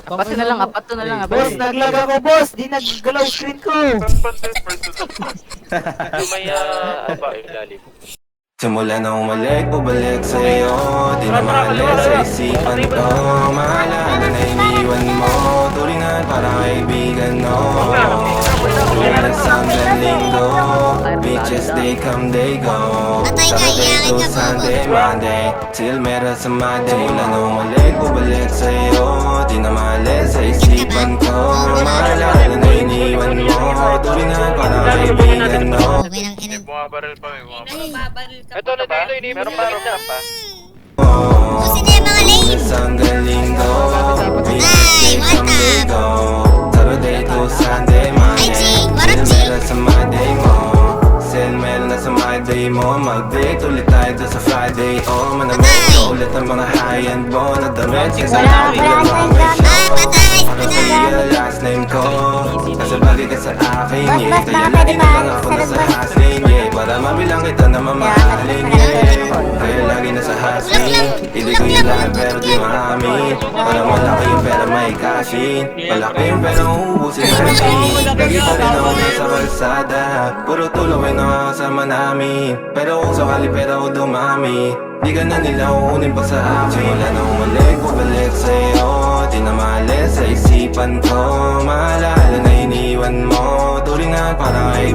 Apat na lang, apat na lang. Boss, naglag ako, boss. Di naggalaw screen ko. Lumaya, aba, ilalim. Simula na umalik, bubalik sa'yo. Di na maalis sa isipan ko. Maalala na iniwan mo. Turingan parang kaibigan, no. Tuloy sa hanggang linggo. Beaches, they come, they go. Saturday to Sunday, Monday till meron sa Monday. Simula na umalik, bubalik sa'yo. Di na maalis sa isipan ko. Maalala na iniwan mo. Turingan parang kaibigan, no. Sabi ng ina. Bumabaril pa, may bumabaril. Babaril ka. Ito na dito, meron pa, meron pa. Busin niya yung mga lane. Isang galing go. Ay, what up? Saturday to Sunday, Ay, G, what up, G? meron sa Monday mo. Sale meron na sa Monday mo. Mag-date ulit tayo doon sa Friday. Oh, manamit Patay. ka ulit ang mga high-end mo na damit. Kasi Ah, patay, patay. last name ko. Kasi bagay ka sa akin, Boss, yeah. boss, Kaya baka lagi pwede na ba? lang ako Sarap, nasa boss. hustling, yeah. Para mabilang kita na mamahalin, yeah. Kaya lagi nasa hustling. Hindi ko ilan pero di maamin. Para malaki yung pera may cashin. Malaki yung pera uubusin natin. Lagi pa rin ako nasa kalsada. Puro tulong ay nakakasama namin. Pero kung sakali pera ko dumami, di ka na nila uunin pa sa akin. Simula na umalik, bubalik sa'yo. Di na maalis sa isipan ko. Maalala na iniwan mo. Turingan parang